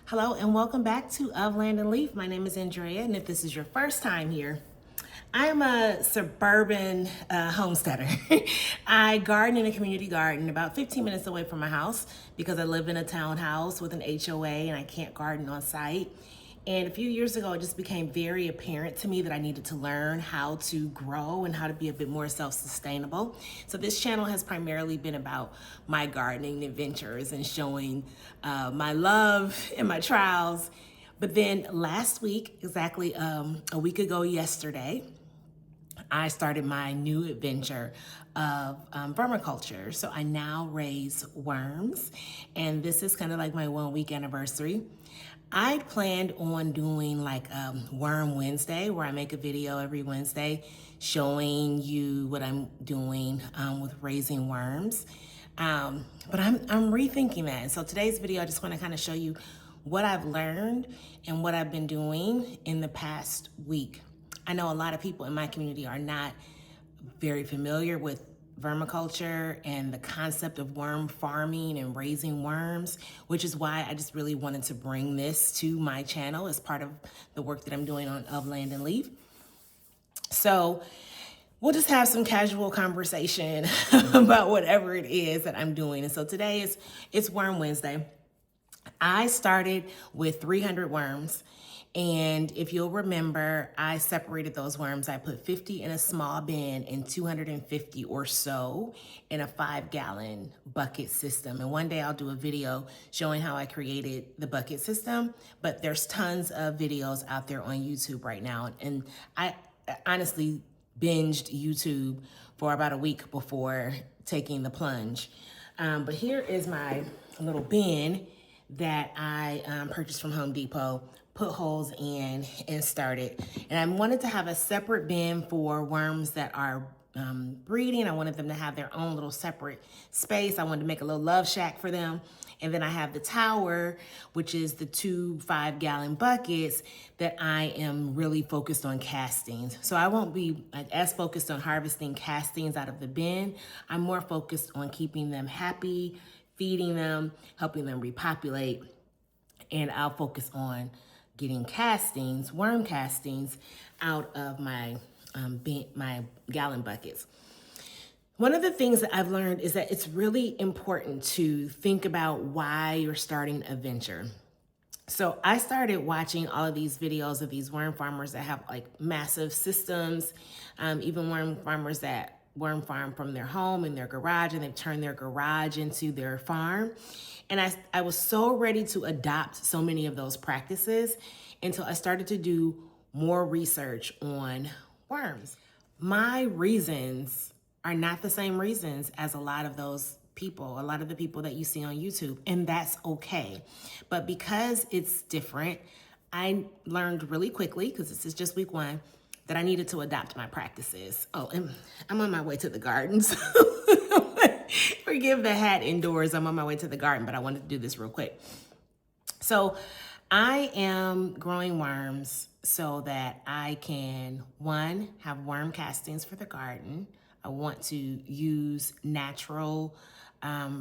Hello and welcome back to Of Land and Leaf. My name is Andrea, and if this is your first time here, I am a suburban homesteader. I garden in a community garden about 15 minutes away from my house because I live in a townhouse with an HOA and I can't garden on site. And a few years ago, it just became very apparent to me that I needed to learn how to grow and how to be a bit more self-sustainable. So this channel has primarily been about my gardening adventures and showing my love and my trials. But then last week, exactly a week ago yesterday, I started my new adventure of vermiculture. So I now raise worms, and this is kind of like my 1 week anniversary. I planned on doing like Worm Wednesday, where I make a video every Wednesday showing you what I'm doing with raising worms. But I'm rethinking that. And so today's video, I just want to kind of show you what I've learned and what I've been doing in the past week. I know a lot of people in my community are not very familiar with vermiculture and the concept of worm farming and raising worms, which is why I just really wanted to bring this to my channel as part of the work that I'm doing on Of Land and Leaf. So we'll just have some casual conversation about whatever it is that I'm doing. And so today it's Worm Wednesday. I started with 300 worms. And if you'll remember, I separated those worms. I put 50 in a small bin and 250 or so in a 5-gallon bucket system. And one day I'll do a video showing how I created the bucket system, but there's tons of videos out there on YouTube right now. And I honestly binged YouTube for about a week before taking the plunge. But here is my little bin that I purchased from Home Depot, put holes in and started. And I wanted to have a separate bin for worms that are breeding. I wanted them to have their own little separate space. I wanted to make a little love shack for them. And then I have the tower, which is the 2 5-gallon buckets that I am really focused on castings. So I won't be as focused on harvesting castings out of the bin. I'm more focused on keeping them happy, feeding them, helping them repopulate. And I'll focus on getting castings, worm castings, out of my my gallon buckets. One of the things that I've learned is that it's really important to think about why you're starting a venture. So I started watching all of these videos of these worm farmers that have like massive systems, even worm farmers that worm farm from their home in their garage, and they've turned their garage into their farm. And I was so ready to adopt so many of those practices until I started to do more research on worms. My reasons are not the same reasons as a lot of those people, a lot of the people that you see on YouTube, and that's okay. But because it's different, I learned really quickly, because this is just week 1, that I needed to adopt my practices. Oh, and I'm on my way to the gardens. Forgive the hat indoors. I'm on my way to the garden, but I wanted to do this real quick. So I am growing worms so that I can, 1, have worm castings for the garden. I want to use natural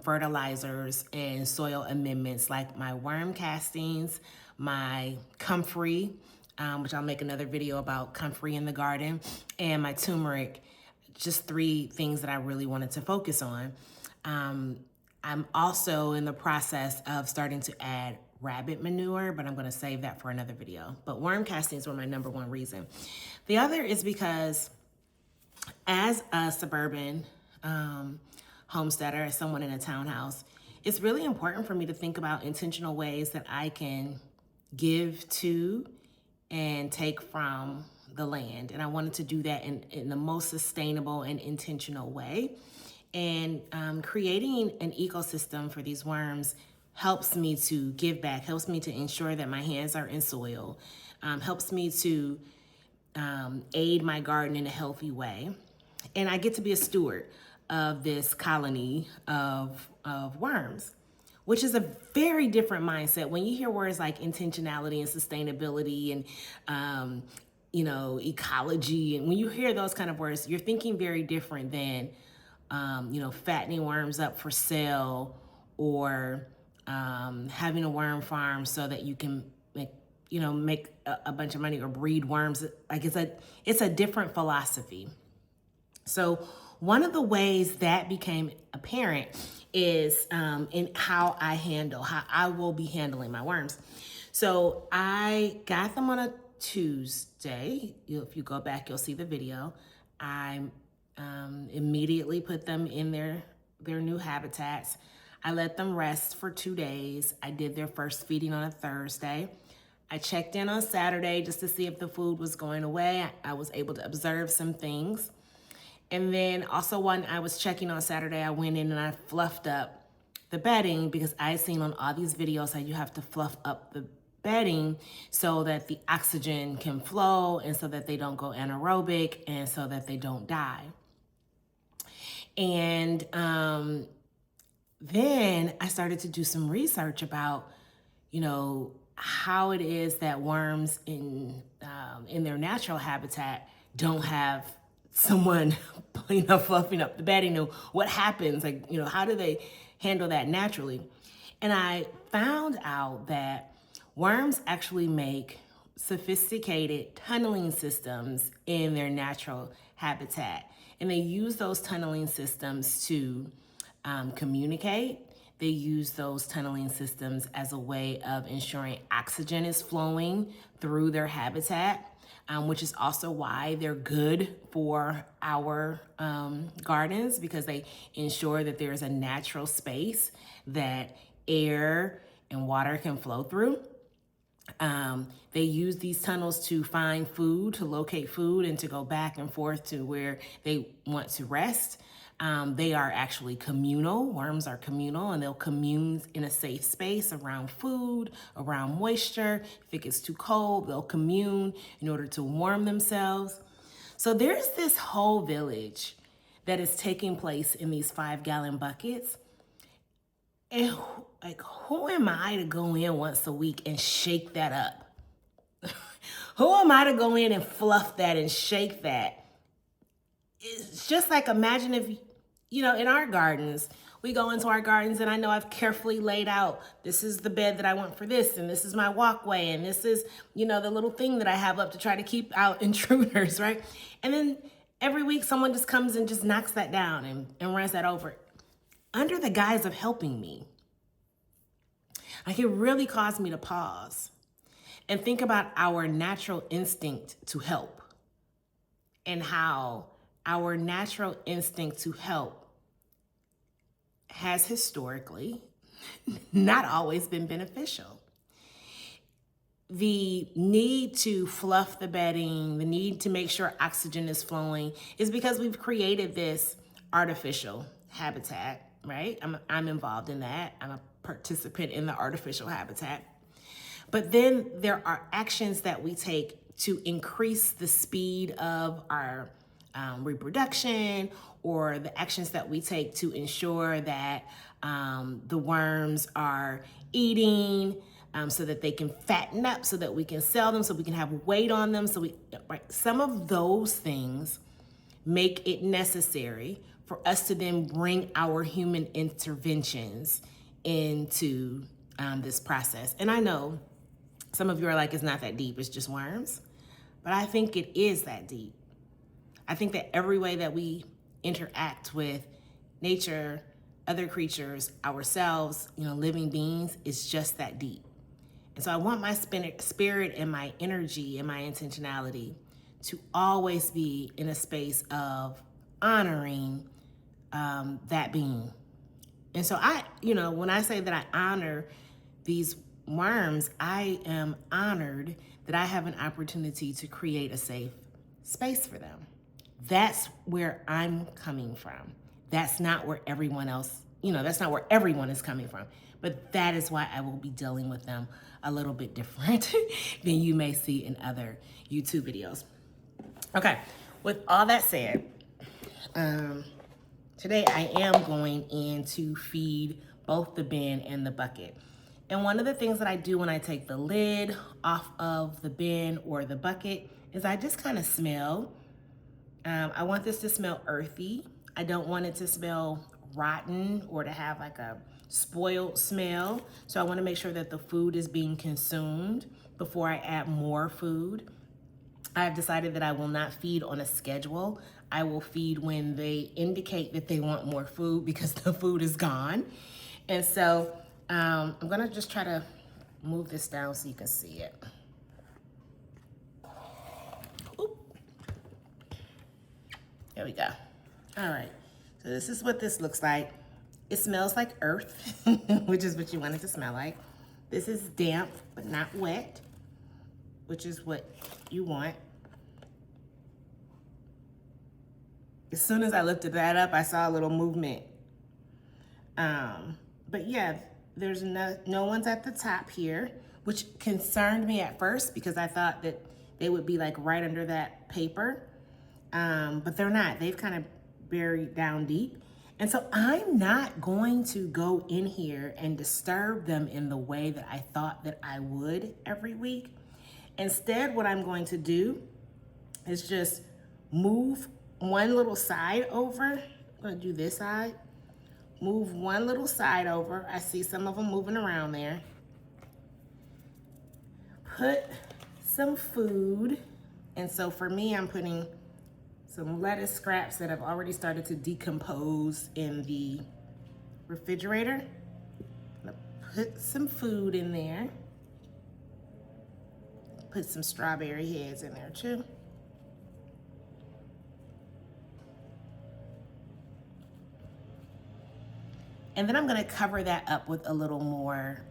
fertilizers and soil amendments like my worm castings, my comfrey, which I'll make another video about comfrey in the garden, and my turmeric. Just 3 things that I really wanted to focus on. I'm also in the process of starting to add rabbit manure, but I'm going to save that for another video. But worm castings were my number 1 reason. The other is because as a suburban homesteader, as someone in a townhouse, it's really important for me to think about intentional ways that I can give to and take from the land. And I wanted to do that in the most sustainable and intentional way. And creating an ecosystem for these worms helps me to give back, helps me to ensure that my hands are in soil, helps me to aid my garden in a healthy way. And I get to be a steward of this colony of worms, which is a very different mindset. When you hear words like intentionality and sustainability and ecology, and when you hear those kind of words, you're thinking very different than fattening worms up for sale, or having a worm farm so that you can make a bunch of money or breed worms. Like it's a different philosophy. So one of the ways that became apparent is in how I will be handling my worms. So I got them on a Tuesday. If you go back, you'll see the video. I immediately put them in their new habitats. I let them rest for 2 days. I did their first feeding on a Thursday. I checked in on Saturday just to see if the food was going away. I was able to observe some things. And then also when I was checking on Saturday, I went in and I fluffed up the bedding because I had seen on all these videos how you have to fluff up the bedding so that the oxygen can flow and so that they don't go anaerobic and so that they don't die. And then I started to do some research about, how it is that worms in their natural habitat don't have someone, fluffing up the bedding. What happens? How do they handle that naturally? And I found out that worms actually make sophisticated tunneling systems in their natural habitat. And they use those tunneling systems to communicate. They use those tunneling systems as a way of ensuring oxygen is flowing through their habitat, which is also why they're good for our gardens, because they ensure that there's a natural space that air and water can flow through. They use these tunnels to find food, to locate food, and to go back and forth to where they want to rest. They are actually communal. Worms are communal, and they'll commune in a safe space around food, around moisture. If it gets too cold, they'll commune in order to warm themselves. So there's this whole village that is taking place in these 5-gallon buckets. And who am I to go in once a week and shake that up? Who am I to go in and fluff that and shake that? It's just like, imagine if, in our gardens, we go into our gardens and I know I've carefully laid out, this is the bed that I want for this, and this is my walkway, and this is, the little thing that I have up to try to keep out intruders, right? And then every week someone just comes and just knocks that down and runs that over under the guise of helping me. It really caused me to pause and think about our natural instinct to help, and how our natural instinct to help has historically not always been beneficial. The need to fluff the bedding, the need to make sure oxygen is flowing, is because we've created this artificial habitat, right? I'm involved in that. I'm a participant in the artificial habitat. But then there are actions that we take to increase the speed of our reproduction, or the actions that we take to ensure that the worms are eating so that they can fatten up, so that we can sell them, so we can have weight on them. Some of those things make it necessary for us to then bring our human interventions into this process. And I know some of you are like, it's not that deep, it's just worms. But I think it is that deep. I think that every way that we interact with nature, other creatures, ourselves, living beings, is just that deep. And so I want my spirit and my energy and my intentionality to always be in a space of honoring that being. And so when I say that I honor these worms, I am honored that I have an opportunity to create a safe space for them. That's where I'm coming from. That's not where everyone else, that's not where everyone is coming from. But that is why I will be dealing with them a little bit different than you may see in other YouTube videos. Okay, with all that said, today I am going in to feed both the bin and the bucket. And one of the things that I do when I take the lid off of the bin or the bucket is I just kind of smell. I want this to smell earthy. I don't want it to smell rotten or to have like a spoiled smell. So I want to make sure that the food is being consumed before I add more food. I have decided that I will not feed on a schedule. I will feed when they indicate that they want more food because the food is gone. And so I'm gonna just try to move this down so you can see it. Oop. There we go. All right, so this is what this looks like. It smells like earth, which is what you want it to smell like. This is damp, but not wet, which is what you want. As soon as I lifted that up, I saw a little movement. But yeah, there's no one's at the top here, which concerned me at first because I thought that they would be like right under that paper. But they're not. They've kind of buried down deep. And so I'm not going to go in here and disturb them in the way that I thought that I would every week. Instead, what I'm going to do is just move one little side over. I'm gonna do this side. Move one little side over. I see some of them moving around there. Put some food. And so for me, I'm putting some lettuce scraps that have already started to decompose in the refrigerator. I'm gonna put some food in there. Put some strawberry heads in there too. And then I'm gonna cover that up with a little more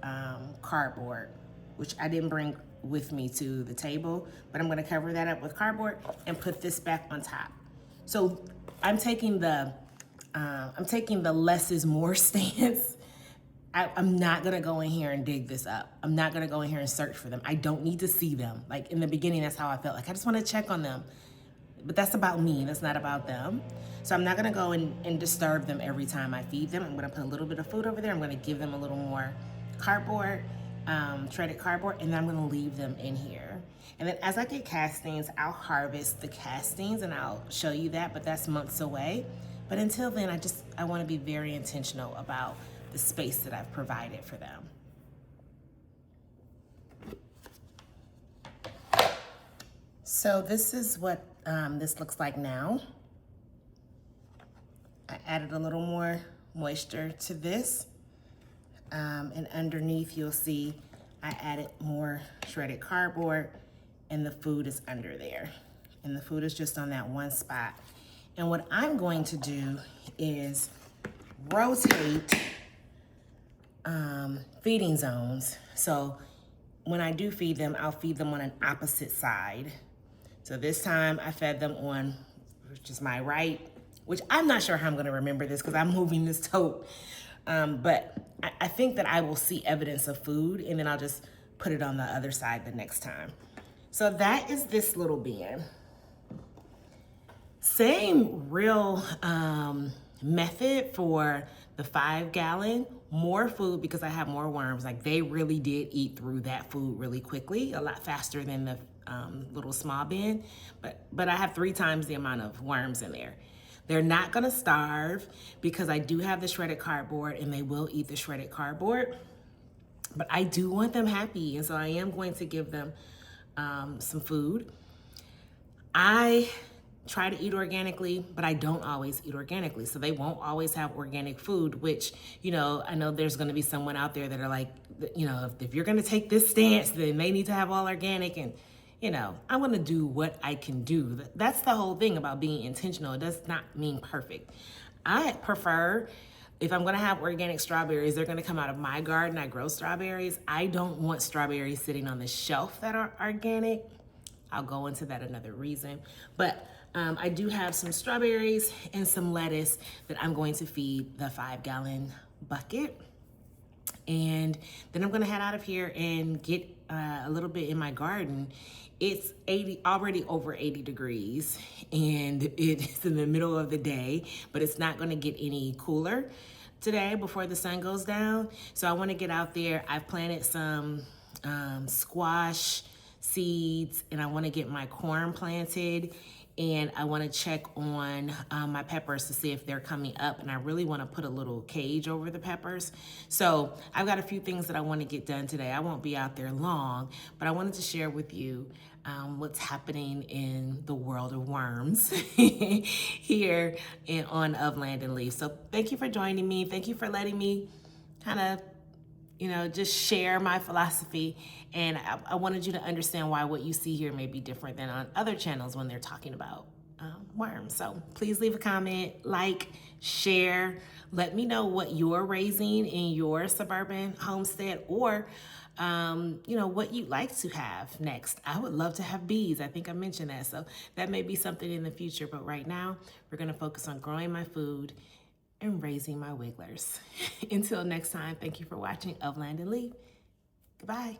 cardboard, which I didn't bring with me to the table, but I'm gonna cover that up with cardboard and put this back on top. So I'm taking the less is more stance. I'm not gonna go in here and dig this up. I'm not gonna go in here and search for them. I don't need to see them. Like in the beginning, that's how I felt. Like I just wanna check on them. But that's about me, that's not about them. So I'm not gonna go and disturb them every time I feed them. I'm gonna put a little bit of food over there. I'm gonna give them a little more cardboard, shredded cardboard, and then I'm gonna leave them in here. And then as I get castings, I'll harvest the castings and I'll show you that, but that's months away. But until then, I wanna be very intentional about the space that I've provided for them. So this is what this looks like now. I added a little more moisture to this. And underneath you'll see I added more shredded cardboard and the food is under there. And the food is just on that one spot. And what I'm going to do is rotate feeding zones. So when I do feed them, I'll feed them on an opposite side. So this time I fed them on, which is my right, which I'm not sure how I'm gonna remember this because I'm moving this tote. But I think that I will see evidence of food and then I'll just put it on the other side the next time. So that is this little bin. Same real method for the 5-gallon, more food because I have more worms. Like they really did eat through that food really quickly, a lot faster than the little small bin, but I have 3 times the amount of worms in there. They're not gonna starve because I do have the shredded cardboard and they will eat the shredded cardboard, but I do want them happy. And so I am going to give them some food. I try to eat organically, but I don't always eat organically. So they won't always have organic food, which, you know, I know there's gonna be someone out there that are like, you know, if you're gonna take this stance, then they need to have all organic. And, you know, I wanna do what I can do. That's the whole thing about being intentional. It does not mean perfect. I prefer, if I'm gonna have organic strawberries, they're gonna come out of my garden. I grow strawberries. I don't want strawberries sitting on the shelf that are organic. I'll go into that another reason. But I do have some strawberries and some lettuce that I'm going to feed the 5-gallon bucket. And then I'm gonna head out of here and get a little bit in my garden. It's already over 80 degrees and it's in the middle of the day, but it's not gonna get any cooler today before the sun goes down. So I wanna get out there. I've planted some squash seeds and I wanna get my corn planted and I want to check on my peppers to see if they're coming up, and I really want to put a little cage over the peppers. So I've got a few things that I want to get done today. I won't be out there long, but I wanted to share with you what's happening in the world of worms here on Of Land and Leaf. So thank you for joining me. Thank you for letting me kind of just share my philosophy. And I wanted you to understand why what you see here may be different than on other channels when they're talking about worms. So please leave a comment, like, share. Let me know what you're raising in your suburban homestead, or what you'd like to have next. I would love to have bees. I think I mentioned that. So that may be something in the future. But right now, we're going to focus on growing my food and raising my wigglers. Until next time, thank you for watching Of Land and Leaf. Goodbye.